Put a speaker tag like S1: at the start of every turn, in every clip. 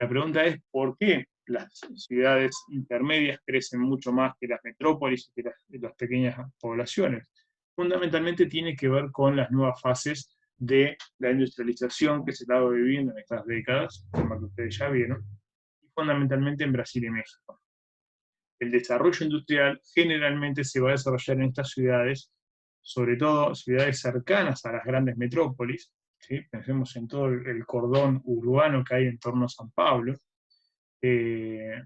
S1: La pregunta es, ¿por qué las ciudades intermedias crecen mucho más que las metrópolis y que las pequeñas poblaciones? Fundamentalmente tiene que ver con las nuevas fases de la industrialización que se estaba viviendo en estas décadas, como que ustedes ya vieron, y fundamentalmente en Brasil y México. El desarrollo industrial generalmente se va a desarrollar en estas ciudades, sobre todo ciudades cercanas a las grandes metrópolis, ¿sí? Pensemos en todo el cordón urbano que hay en torno a San Pablo,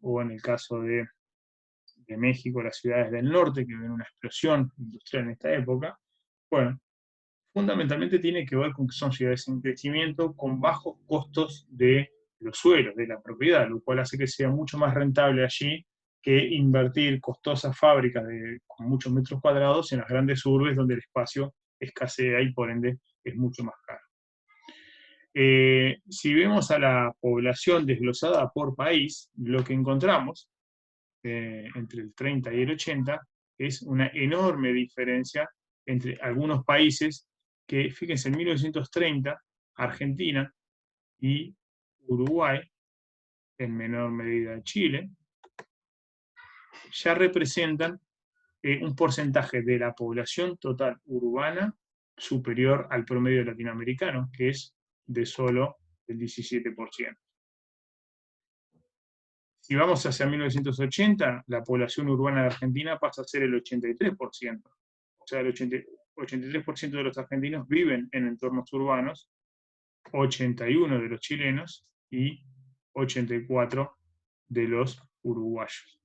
S1: o en el caso de México, las ciudades del norte, que ven una explosión industrial en esta época. Bueno, fundamentalmente tiene que ver con que son ciudades en crecimiento con bajos costos de los suelos, de la propiedad, lo cual hace que sea mucho más rentable allí que invertir costosas fábricas con muchos metros cuadrados en las grandes urbes donde el espacio escasea y por ende es mucho más caro. Si vemos a la población desglosada por país, lo que encontramos entre el 30 y el 80 es una enorme diferencia entre algunos países que, fíjense, en 1930, Argentina y Uruguay, en menor medida Chile, ya representan un porcentaje de la población total urbana superior al promedio latinoamericano, que es de solo el 17%. Si vamos hacia 1980, la población urbana de Argentina pasa a ser el 83%. O sea, el 83% de los argentinos viven en entornos urbanos, 81% de los chilenos y 84% de los uruguayos.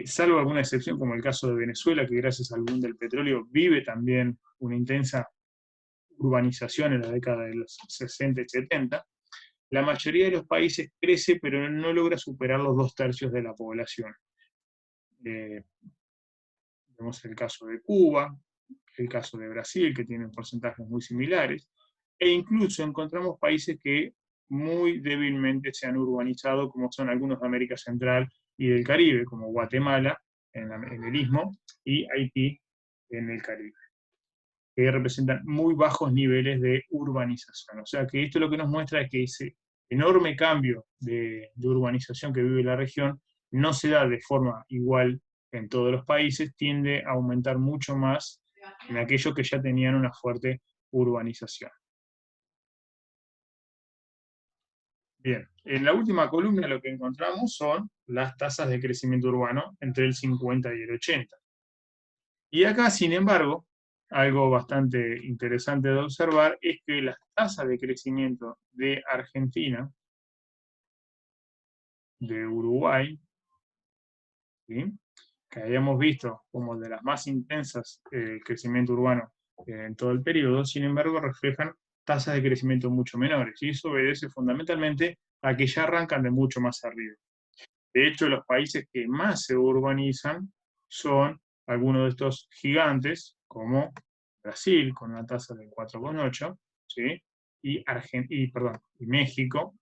S1: Salvo alguna excepción, como el caso de Venezuela, que gracias al boom del petróleo vive también una intensa urbanización en la década de los 60 y 70, la mayoría de los países crece, pero no logra superar los 2/3 de la población. Vemos el caso de Cuba, el caso de Brasil, que tienen porcentajes muy similares, e incluso encontramos países que muy débilmente se han urbanizado, como son algunos de América Central y del Caribe, como Guatemala en el Istmo y Haití en el Caribe, que representan muy bajos niveles de urbanización. O sea que esto lo que nos muestra es que ese enorme cambio de urbanización que vive la región no se da de forma igual en todos los países, tiende a aumentar mucho más en aquellos que ya tenían una fuerte urbanización. Bien, en la última columna lo que encontramos son las tasas de crecimiento urbano entre el 50 y el 80. Y acá, sin embargo, algo bastante interesante de observar es que las tasas de crecimiento de Argentina, de Uruguay, ¿sí?, que habíamos visto como de las más intensas crecimiento urbano en todo el periodo, sin embargo reflejan tasas de crecimiento mucho menores, y eso obedece fundamentalmente a que ya arrancan de mucho más arriba. De hecho, los países que más se urbanizan son algunos de estos gigantes, como Brasil, con una tasa del 4,8, ¿sí?, y México,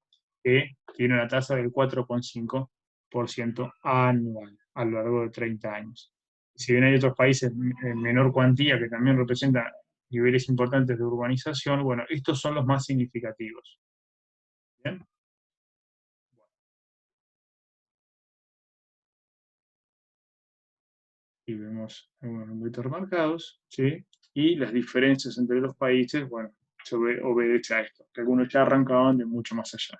S1: que tiene una tasa del 4,5% anual a lo largo de 30 años. Si bien hay otros países en menor cuantía que también representan niveles importantes de urbanización, bueno, estos son los más significativos. ¿Bien? Y vemos algunos numeritos remarcados, ¿sí? Y las diferencias entre los países, bueno, se obedece a esto, que algunos ya arrancaban de mucho más allá.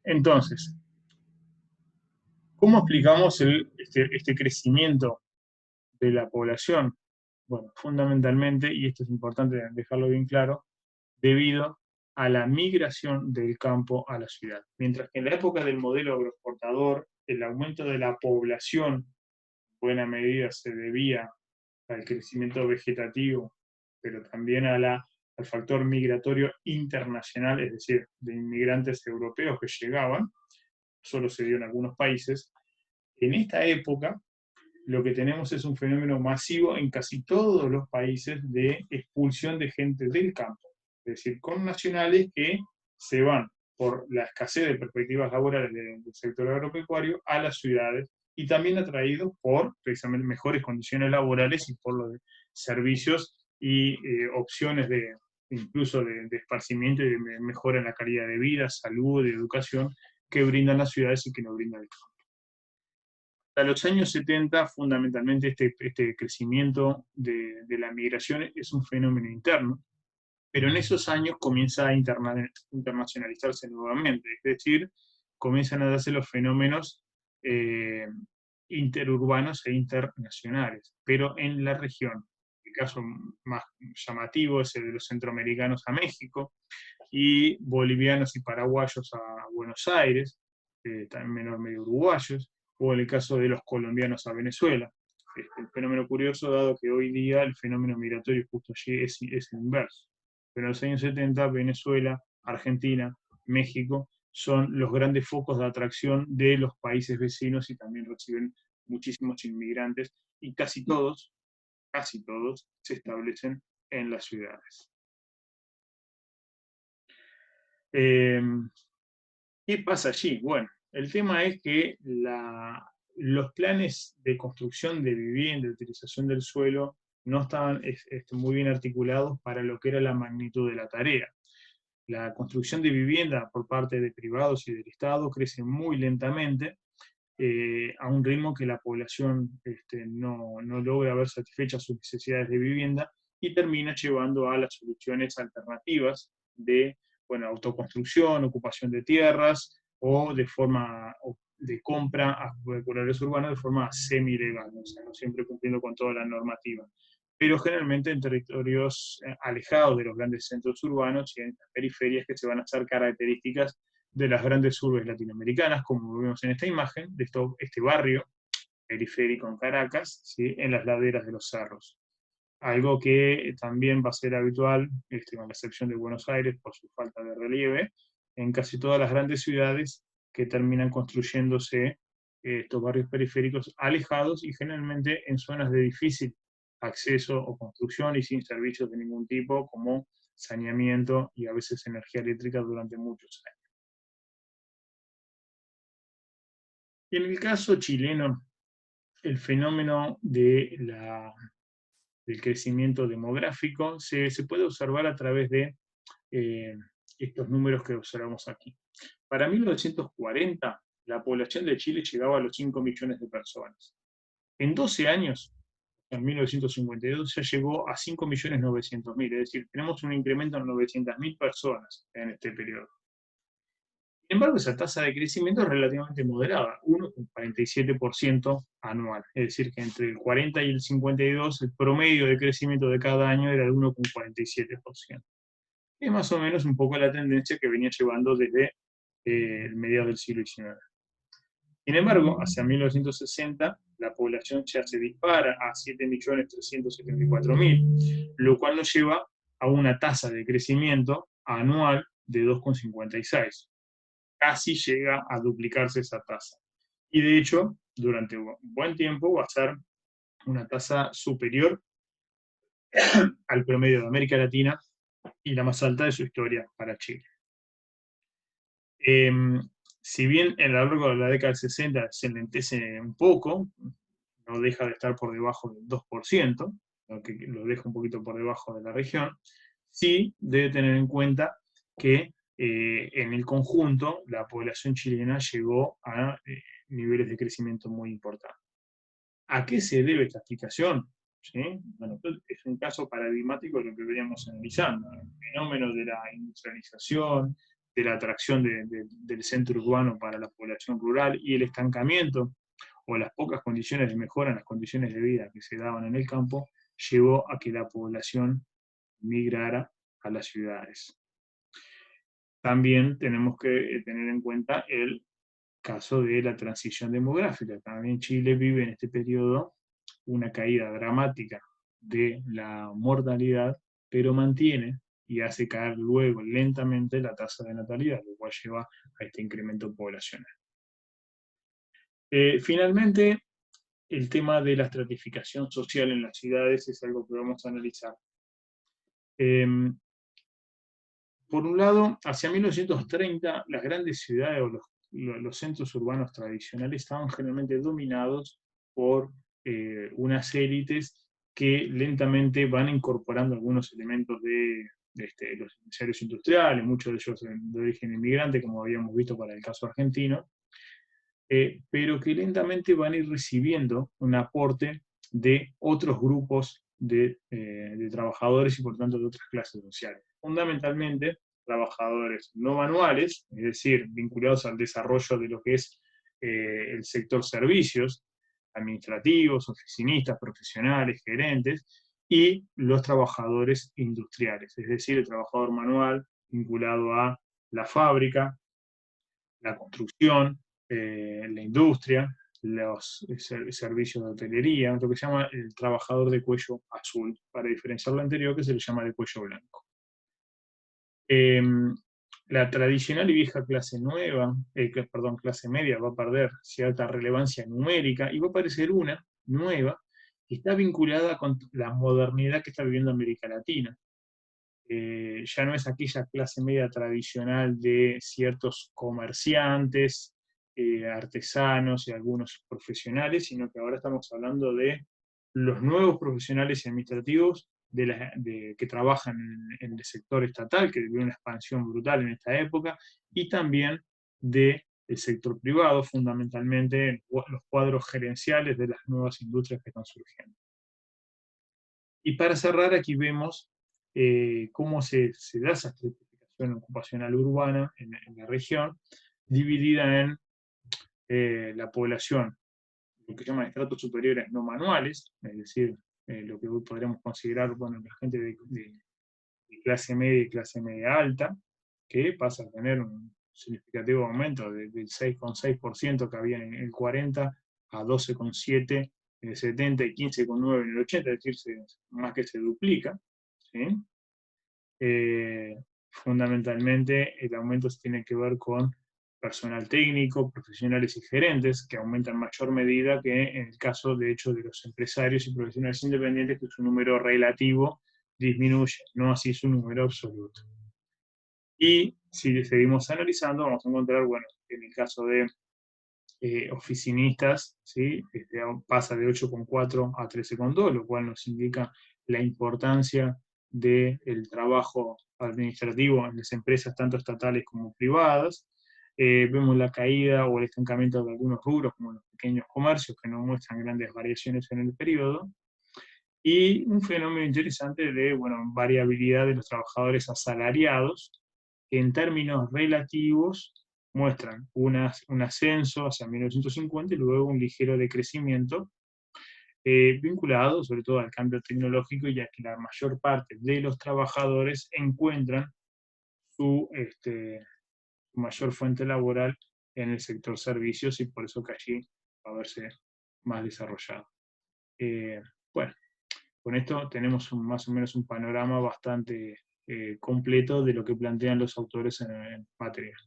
S1: Entonces, ¿cómo explicamos este crecimiento de la población? Bueno, fundamentalmente, y esto es importante dejarlo bien claro, debido a la migración del campo a la ciudad. Mientras que en la época del modelo agroexportador, el aumento de la población en buena medida se debía al crecimiento vegetativo, pero también al factor migratorio internacional, es decir, de inmigrantes europeos que llegaban, solo se dio en algunos países. En esta época, lo que tenemos es un fenómeno masivo en casi todos los países de expulsión de gente del campo, es decir, con nacionales que se van por la escasez de perspectivas laborales del sector agropecuario a las ciudades, y también atraídos por precisamente mejores condiciones laborales y por los servicios y opciones de incluso de esparcimiento y de mejora en la calidad de vida, salud y educación que brindan las ciudades y que no brindan el campo. Hasta los años 70, fundamentalmente, este crecimiento de la migración es un fenómeno interno, pero en esos años comienza a internacionalizarse nuevamente, es decir, comienzan a darse los fenómenos eh, interurbanos e internacionales, pero en la región. El caso más llamativo es el de los centroamericanos a México y bolivianos y paraguayos a Buenos Aires, también menor medio uruguayos, o en el caso de los colombianos a Venezuela. El fenómeno curioso, dado que hoy día el fenómeno migratorio justo allí es el inverso. Pero en los años 70, Venezuela, Argentina, México son los grandes focos de atracción de los países vecinos y también reciben muchísimos inmigrantes y casi todos se establecen en las ciudades. ¿Qué pasa allí? Bueno, el tema es que los planes de construcción de vivienda, de utilización del suelo, no estaban muy bien articulados para lo que era la magnitud de la tarea. La construcción de vivienda por parte de privados y del Estado crece muy lentamente, a un ritmo que la población no logra ver satisfechas sus necesidades de vivienda y termina llevando a las soluciones alternativas de autoconstrucción, ocupación de tierras o de forma de compra a regulares urbanos de forma semi-legal, o sea, no siempre cumpliendo con toda la normativa, pero generalmente en territorios alejados de los grandes centros urbanos y en las periferias que se van a hacer características de las grandes urbes latinoamericanas, como vemos en esta imagen, de este barrio periférico en Caracas, ¿sí?, en las laderas de los cerros. Algo que también va a ser habitual, con la excepción de Buenos Aires por su falta de relieve, en casi todas las grandes ciudades que terminan construyéndose estos barrios periféricos alejados y generalmente en zonas de difícil acceso o construcción y sin servicios de ningún tipo, como saneamiento y a veces energía eléctrica durante muchos años. Y en el caso chileno, el fenómeno del crecimiento demográfico se puede observar a través de estos números que observamos aquí. Para 1940, la población de Chile llegaba a los 5 millones de personas. En 12 años, en 1952, ya llegó a 5.900.000, es decir, tenemos un incremento de 900.000 personas en este periodo. Sin embargo, esa tasa de crecimiento es relativamente moderada, 1,47% anual. Es decir, que entre el 40 y el 52, el promedio de crecimiento de cada año era de 1,47%. Es más o menos un poco la tendencia que venía llevando desde el mediados del siglo XIX. Sin embargo, hacia 1960, la población ya se dispara a 7.374.000, lo cual nos lleva a una tasa de crecimiento anual de 2,56. Casi llega a duplicarse esa tasa. Y de hecho, durante un buen tiempo va a ser una tasa superior al promedio de América Latina y la más alta de su historia para Chile. Si bien a lo largo de la década del 60 se lentece un poco, no deja de estar por debajo del 2%, lo que lo deja un poquito por debajo de la región, sí debe tener en cuenta que en el conjunto la población chilena llegó a niveles de crecimiento muy importantes. ¿A qué se debe esta explicación? ¿Sí? Bueno, es un caso paradigmático de lo que veníamos analizando, el fenómeno de la industrialización, de la atracción del centro urbano para la población rural y el estancamiento o las pocas condiciones de mejora en las condiciones de vida que se daban en el campo, llevó a que la población migrara a las ciudades. También tenemos que tener en cuenta el caso de la transición demográfica. También Chile vive en este periodo una caída dramática de la mortalidad, pero mantiene y hace caer luego lentamente la tasa de natalidad, lo cual lleva a este incremento poblacional. Finalmente, el tema de la estratificación social en las ciudades es algo que vamos a analizar. Por un lado, hacia 1930, las grandes ciudades o los centros urbanos tradicionales estaban generalmente dominados por unas élites que lentamente van incorporando algunos elementos de los empresarios industriales, muchos de ellos de origen inmigrante, como habíamos visto para el caso argentino, pero que lentamente van a ir recibiendo un aporte de otros grupos de trabajadores y por tanto de otras clases sociales. Fundamentalmente, trabajadores no manuales, es decir, vinculados al desarrollo de lo que es el sector servicios, administrativos, oficinistas, profesionales, gerentes, y los trabajadores industriales, es decir, el trabajador manual vinculado a la fábrica, la construcción, la industria, los servicios de hotelería, lo que se llama el trabajador de cuello azul, para diferenciar lo anterior que se le llama de cuello blanco. La tradicional y vieja clase nueva, clase media, va a perder cierta relevancia numérica y va a aparecer una nueva que está vinculada con la modernidad que está viviendo América Latina. Ya no es aquella clase media tradicional de ciertos comerciantes, artesanos y algunos profesionales, sino que ahora estamos hablando de los nuevos profesionales administrativos que trabajan en el sector estatal, que vive una expansión brutal en esta época, y también del sector privado, fundamentalmente los cuadros gerenciales de las nuevas industrias que están surgiendo. Y para cerrar, aquí vemos cómo se da esa estratificación ocupacional urbana en la región, dividida en la población, lo que se llaman estratos superiores no manuales, es decir, lo que hoy podríamos considerar, bueno, la gente de clase media y clase media alta, que pasa a tener un significativo aumento del 6,6% que había en el 40 a 12,7% en el 70 y 15,9% en el 80, es decir, más que se duplica. ¿Sí? Fundamentalmente el aumento tiene que ver con personal técnico, profesionales y gerentes, que aumentan en mayor medida que en el caso, de hecho, de los empresarios y profesionales independientes, que su número relativo disminuye, no así su número absoluto. Y si seguimos analizando, vamos a encontrar, bueno, en el caso de oficinistas, ¿sí? Pasa de 8,4 a 13,2, lo cual nos indica la importancia del trabajo administrativo en las empresas tanto estatales como privadas. Vemos la caída o el estancamiento de algunos rubros, como los pequeños comercios, que no muestran grandes variaciones en el periodo. Y un fenómeno interesante de, bueno, variabilidad de los trabajadores asalariados, que en términos relativos muestran un ascenso hacia 1950 y luego un ligero decrecimiento vinculado sobre todo al cambio tecnológico, ya que la mayor parte de los trabajadores encuentran su mayor fuente laboral en el sector servicios y por eso que allí va a verse más desarrollado. Bueno, con esto tenemos más o menos un panorama bastante completo de lo que plantean los autores en materia.